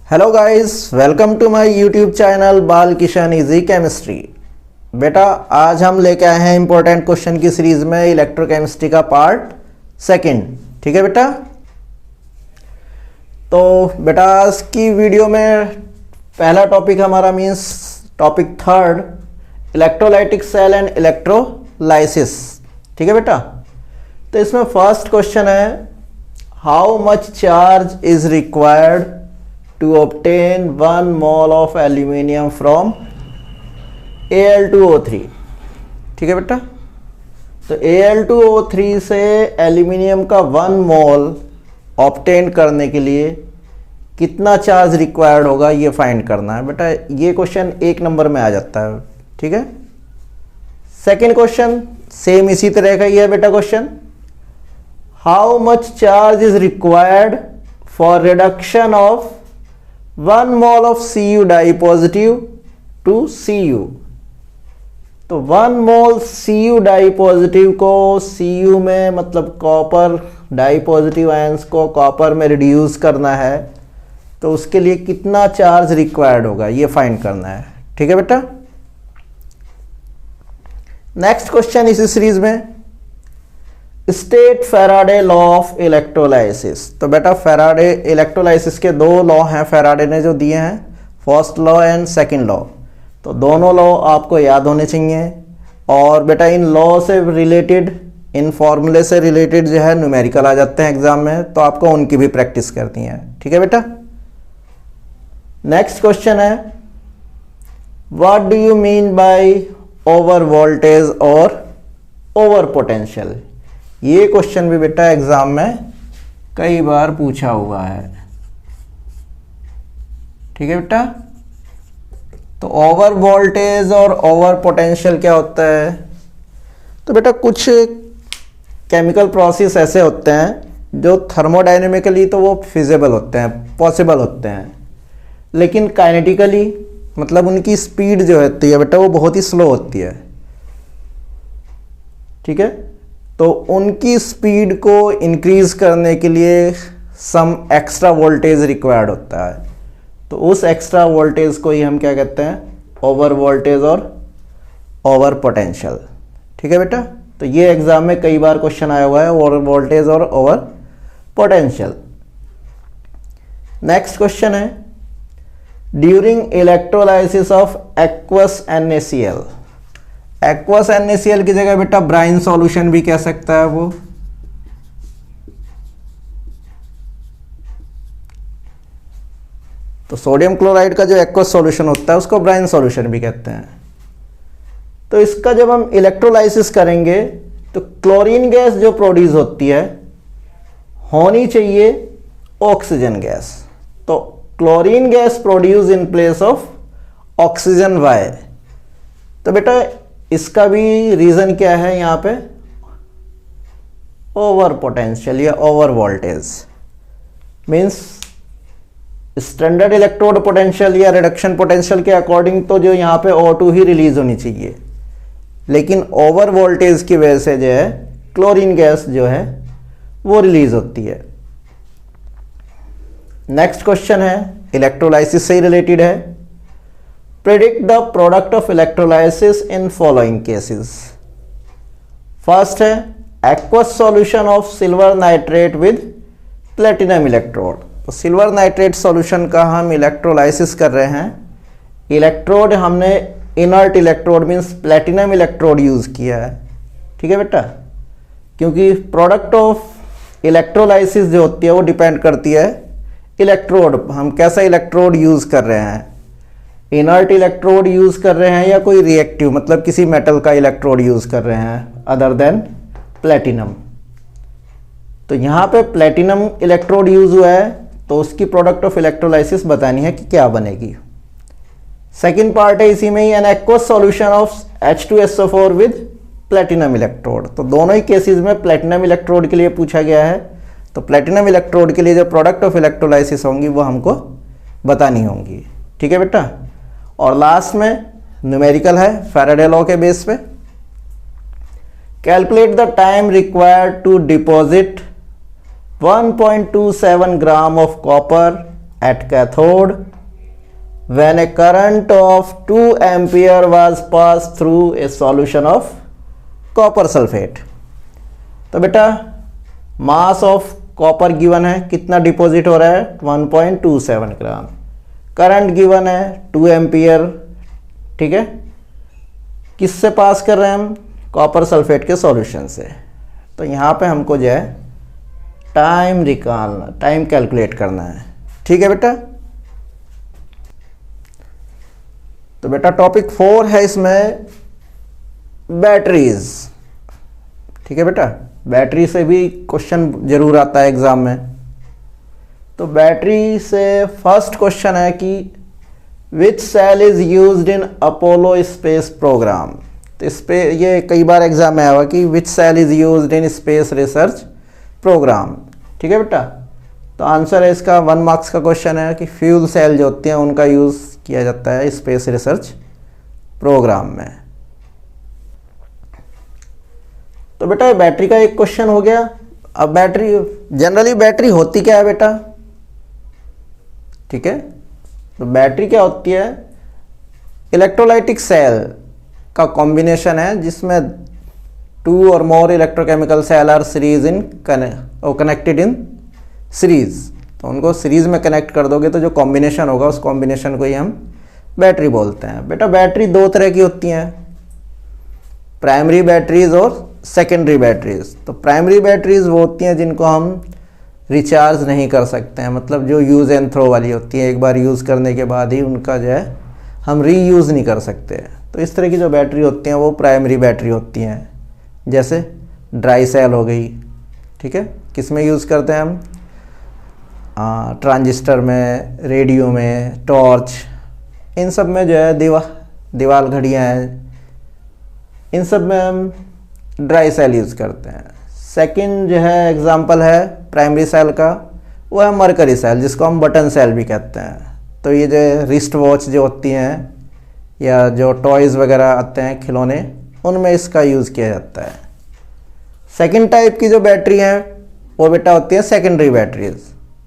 Hello guys, welcome to my YouTube channel Bal Kishan easy chemistry. बेटा आज हम लेके आए हैं इंपॉर्टेंट क्वेश्चन की सीरीज में इलेक्ट्रोकेमिस्ट्री का पार्ट सेकंड। ठीक है बेटा, तो बेटा आज की वीडियो में पहला टॉपिक हमारा means topic third, electrolytic cell and electrolysis. ठीक है बेटा, तो इसमें फर्स्ट क्वेश्चन है how much charge is required to obtain 1 mole of aluminium from Al2O3। ठीक है बेटा, तो Al2O3 से एल्यूमिनियम का 1 मोल ऑब्टेन करने के लिए कितना चार्ज रिक्वायर्ड होगा ये फाइंड करना है बेटा। ये क्वेश्चन 1 नंबर में आ जाता है। ठीक है, सेकेंड क्वेश्चन सेम इसी तरह का ही है बेटा। Question how much charge is required for reduction of 1 mole of Cu di positive to Cu। तो 1 मोल Cu डाई पॉजिटिव को Cu में मतलब कॉपर डाई पॉजिटिव आयंस को कॉपर में रिड्यूस करना है, तो उसके लिए कितना चार्ज रिक्वायर्ड होगा ये फाइंड करना है। ठीक है बेटा, नेक्स्ट क्वेश्चन इसी सीरीज में state Faraday law of electrolysis. तो बेटा फैराडे इलेक्ट्रोलाइसिस के 2 लॉ हैं फैराडे ने जो दिए हैं, first law and second law. तो दोनों लॉ आपको याद होने चाहिए और बेटा इन लॉ से रिलेटेड, इन फॉर्मूले से रिलेटेड जो है न्यूमेरिकल आ जाते हैं एग्जाम में, तो आपको उनकी भी प्रैक्टिस करनी है। ठीक है बेटा, नेक्स्ट क्वेश्चन है what do you mean by over voltage और ओवर पोटेंशियल। ये क्वेश्चन भी बेटा एग्जाम में कई बार पूछा हुआ है। ठीक है बेटा, तो ओवर वोल्टेज और ओवर पोटेंशियल क्या होता है। तो बेटा कुछ केमिकल प्रोसेस ऐसे होते हैं जो थर्मोडायनेमिकली तो वो फिजिबल होते हैं, पॉसिबल होते हैं, लेकिन काइनेटिकली मतलब उनकी स्पीड जो होती है बेटा वो बहुत ही स्लो होती है। ठीक है, तो उनकी स्पीड को इंक्रीज करने के लिए सम एक्स्ट्रा वोल्टेज रिक्वायर्ड होता है। तो उस एक्स्ट्रा वोल्टेज को ही हम क्या कहते हैं, ओवर वोल्टेज और ओवर पोटेंशियल। ठीक है बेटा, तो ये एग्जाम में कई बार क्वेश्चन आया हुआ है, ओवर वोल्टेज और ओवर पोटेंशियल। नेक्स्ट क्वेश्चन है during electrolysis of aqueous NaCl। Aqueous NaCl की जगह बेटा ब्राइन सॉल्यूशन भी कह सकता है वो। तो सोडियम क्लोराइड का जो एक्वस सॉल्यूशन होता है उसको ब्राइन सॉल्यूशन भी कहते हैं। तो इसका जब हम इलेक्ट्रोलाइसिस करेंगे तो क्लोरीन गैस जो प्रोड्यूस होती है होनी चाहिए ऑक्सीजन गैस। तो chlorine gas produce in place of oxygen why. तो बेटा इसका भी रीजन क्या है यहाँ पे, ओवर पोटेंशियल या over voltage. Means standard electrode potential या रिडक्शन पोटेंशियल के अकॉर्डिंग तो जो यहाँ पे O2 ही रिलीज होनी चाहिए, लेकिन ओवर वोल्टेज की वजह से जो है क्लोरीन गैस जो है वो रिलीज होती है। नेक्स्ट क्वेश्चन है इलेक्ट्रोलाइसिस से ही रिलेटेड है, predict the product of electrolysis in following cases. First है aqueous solution of silver nitrate with platinum electrode. तो सिल्वर नाइट्रेट सॉल्यूशन का हम इलेक्ट्रोलाइसिस कर रहे हैं, इलेक्ट्रोड हमने inert electrode means platinum electrode use किया है। ठीक है बेटा, क्योंकि प्रोडक्ट ऑफ इलेक्ट्रोलाइसिस जो होती है वो डिपेंड करती है इलेक्ट्रोड, हम कैसा इलेक्ट्रोड यूज कर रहे हैं, इनर्ट इलेक्ट्रोड यूज कर रहे हैं या कोई रिएक्टिव मतलब किसी मेटल का इलेक्ट्रोड यूज कर रहे हैं अदर देन प्लेटिनम। तो यहाँ पे प्लेटिनम इलेक्ट्रोड यूज हुआ है तो उसकी प्रोडक्ट ऑफ इलेक्ट्रोलाइसिस बतानी है कि क्या बनेगी। सेकंड पार्ट है इसी में ही an aqueous solution of H2SO4 with platinum electrode. तो दोनों ही केसेस में प्लेटिनम इलेक्ट्रोड के लिए पूछा गया है, तो प्लेटिनम इलेक्ट्रोड के लिए जो प्रोडक्ट ऑफ इलेक्ट्रोलाइसिस होंगी वो हमको बतानी होंगी। ठीक है बेटा, और लास्ट में न्यूमेरिकल है फैराडे लॉ के बेस पे। Calculate the time required to deposit 1.27 gram of copper at cathode when a current of 2 ampere was passed through a solution of copper sulfate। तो बेटा मास ऑफ कॉपर गिवन है, कितना deposit हो रहा है 1.27 ग्राम, current given है 2 ampere, ठीक है, किससे पास कर रहे हैं हम, कॉपर सल्फेट के सॉल्यूशन से। तो यहाँ पे हमको जो है टाइम निकालना, टाइम कैलकुलेट करना है, ठीक है बेटा। तो बेटा टॉपिक 4 है इसमें बैटरीज, ठीक है बेटा, बैटरी से भी क्वेश्चन जरूर आता है एग्जाम में। तो बैटरी से फर्स्ट क्वेश्चन है कि which cell is used in Apollo space programme. तो इस पे ये कई बार एग्जाम में आया कि which cell is used in space research programme, ठीक है बेटा। तो आंसर है इसका 1 मार्क्स का क्वेश्चन है कि फ्यूल सेल जो होती हैं उनका यूज़ किया जाता है स्पेस रिसर्च प्रोग्राम में। तो बेटा ये बैटरी का एक क्वेश्चन हो गया। अब बैटरी, जनरली बैटरी होती क्या है बेटा, ठीक है। तो बैटरी क्या होती है, इलेक्ट्रोलाइटिक सेल का कॉम्बिनेशन है जिसमें 2 और more electrochemical cell are series in connected in series. तो उनको सीरीज में कनेक्ट कर दोगे तो जो कॉम्बिनेशन होगा उस कॉम्बिनेशन को ही हम बैटरी बोलते हैं। बेटा बैटरी 2 तरह की होती हैं, प्राइमरी बैटरीज और सेकेंडरी बैटरीज। तो प्राइमरी बैटरीज वो होती हैं जिनको हम रिचार्ज नहीं कर सकते हैं, मतलब जो यूज़ एंड थ्रो वाली होती हैं, एक बार यूज़ करने के बाद ही उनका जो है हम रीयूज़ नहीं कर सकते। तो इस तरह की जो बैटरी होती हैं वो प्राइमरी बैटरी होती हैं। जैसे ड्राई सेल हो गई, ठीक है, किस में यूज़ करते हैं हम, ट्रांजिस्टर में, रेडियो में, टॉर्च, इन सब में जो है दीवार घड़ियाँ हैं, इन सब में हम ड्राई सेल यूज़ करते हैं। सेकंड जो है एग्जांपल है प्राइमरी सेल का, वो है मरकरी सेल, जिसको हम बटन सेल भी कहते हैं। तो ये जो रिस्ट वॉच जो होती हैं या जो टॉयज़ वगैरह आते हैं खिलौने, उनमें इसका यूज़ किया जाता है। सेकंड टाइप की जो बैटरी हैं वो बेटा होती है सेकेंडरी बैटरीज।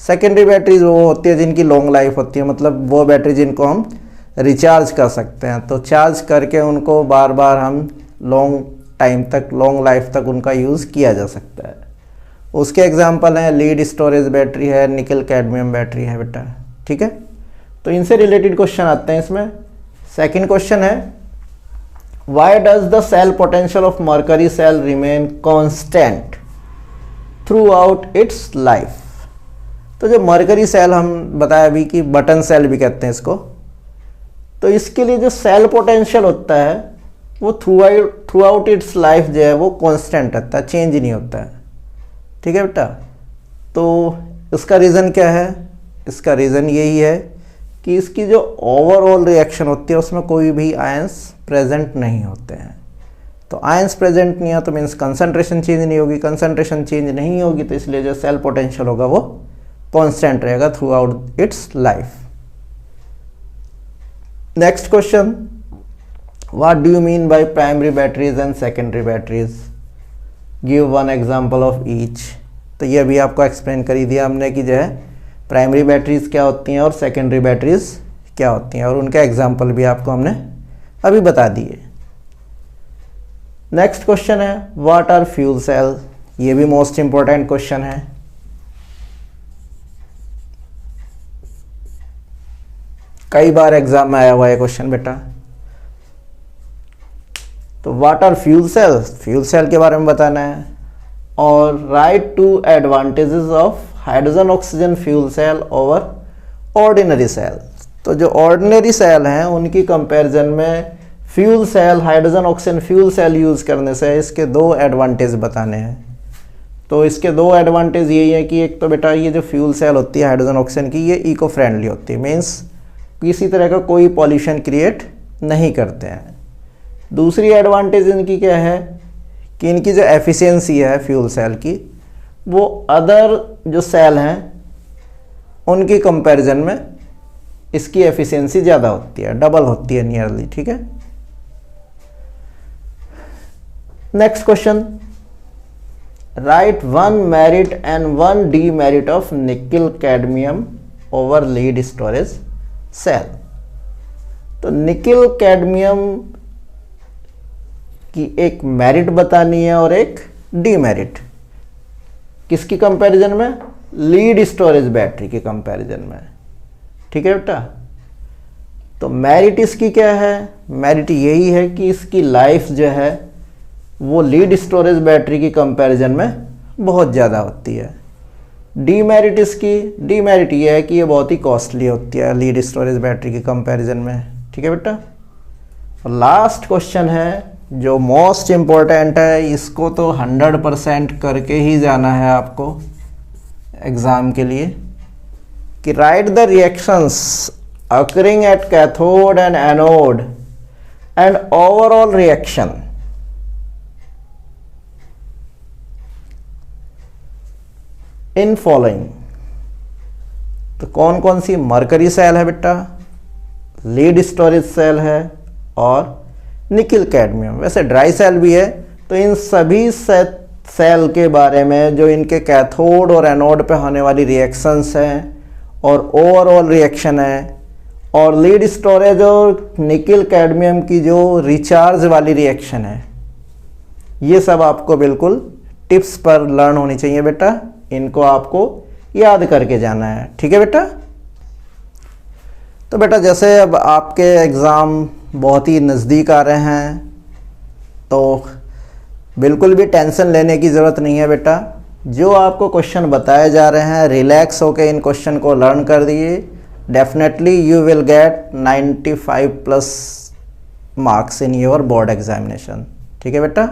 सेकेंडरी बैटरीज वो होती है जिनकी लॉन्ग लाइफ होती है, मतलब वो बैटरी जिनको हम रिचार्ज कर सकते हैं। तो चार्ज करके उनको बार बार हम लॉन्ग टाइम तक, लॉन्ग लाइफ तक उनका यूज़ किया जा सकता है। उसके एग्जांपल हैं लीड स्टोरेज बैटरी है, निकल कैडमियम बैटरी है बेटा, ठीक है। तो इनसे रिलेटेड क्वेश्चन आते हैं इसमें। सेकंड क्वेश्चन है why does the cell potential of mercury cell remain constant throughout its life. तो जो मरकरी सेल हम बताया अभी कि बटन सेल भी कहते हैं इसको, तो इसके लिए जो सेल पोटेंशियल होता है वो थ्रू आउट इट्स लाइफ जो है वो कांस्टेंट रहता है, चेंज नहीं होता है, ठीक है बेटा। तो इसका रीज़न क्या है, इसका रीज़न यही है कि इसकी जो ओवरऑल रिएक्शन होती है उसमें कोई भी आयंस प्रेजेंट नहीं होते हैं। तो आयंस प्रेजेंट नहीं है तो मीन्स कंसंट्रेशन चेंज नहीं होगी, कंसंट्रेशन चेंज नहीं होगी तो इसलिए जो सेल पोटेंशियल होगा वो कांस्टेंट रहेगा through out its life. Next question, what do you mean by primary batteries and secondary batteries, give one example of each. तो ये अभी आपको एक्सप्लेन कर ही दिया हमने कि जो है प्राइमरी बैटरीज क्या होती हैं और सेकेंडरी बैटरीज क्या होती हैं, और उनके एग्जांपल भी आपको हमने अभी बता दिए। नेक्स्ट क्वेश्चन है व्हाट आर फ्यूल सेल। ये भी मोस्ट इंपॉर्टेंट क्वेश्चन है। कई बार एग्जाम में आया हुआ है क्वेश्चन बेटा। तो what are fuel cells, fuel cell के बारे में बताना है, और write two advantages of hydrogen oxygen fuel cell over ordinary cell. तो जो ऑर्डिनरी सेल हैं उनकी कंपैरिजन में fuel cell, hydrogen oxygen fuel cell use करने से इसके 2 एडवांटेज बताने हैं। तो इसके 2 एडवांटेज यही है कि एक तो बेटा ये जो फ्यूल सेल होती है हाइड्रोजन ऑक्सीजन की, ये इको फ्रेंडली होती है, मीन्स किसी तरह का कोई पॉल्यूशन क्रिएट नहीं करते हैं। दूसरी एडवांटेज इनकी क्या है कि इनकी जो एफिशिएंसी है फ्यूल सेल की, वो अदर जो सेल हैं उनकी कंपैरिजन में इसकी एफिशिएंसी ज़्यादा होती है, डबल होती है नियरली, ठीक है। Next question, write 1 merit and 1 demerit of nickel cadmium over lead storage cell. तो निकिल कैडमियम की एक मेरिट बतानी है और एक डीमेरिट, किसकी कंपैरिजन में? लीड स्टोरेज बैटरी के कंपैरिजन में। ठीक है बेटा। तो मेरिट इसकी क्या है? मेरिट यही है कि इसकी लाइफ जो है वो लीड स्टोरेज बैटरी की कंपैरिजन में बहुत ज़्यादा होती है। डीमेरिट इसकी, डीमेरिट ये है कि ये बहुत ही कॉस्टली होती है लीड स्टोरेज बैटरी की कंपैरिजन में। ठीक है बेटा। और लास्ट क्वेश्चन है जो मोस्ट इम्पोर्टेंट है, इसको तो 100% करके ही जाना है आपको एग्ज़ाम के लिए, कि right the reactions occurring at cathode and anode and overall reaction in following। तो कौन कौन सी? मरकरी सेल है बेटा, लीड स्टोरेज सेल है और निकिल कैडमियम। वैसे ड्राई सेल भी है। तो इन सभी सेल के बारे में जो इनके कैथोड और एनोड पे होने वाली रिएक्शंस हैं और ओवरऑल रिएक्शन है और लीड स्टोरेज और निकिल कैडमियम की जो रिचार्ज वाली रिएक्शन है, ये सब आपको बिल्कुल टिप्स पर लर्न होनी चाहिए बेटा। इनको आपको याद करके जाना है। ठीक है बेटा। तो बेटा जैसे अब आपके एग्ज़ाम बहुत ही नज़दीक आ रहे हैं तो बिल्कुल भी टेंशन लेने की ज़रूरत नहीं है बेटा। जो आपको क्वेश्चन बताए जा रहे हैं रिलैक्स होकर इन क्वेश्चन को लर्न कर दिए। Definitely you will get 95+ marks in your board examination. ठीक है बेटा।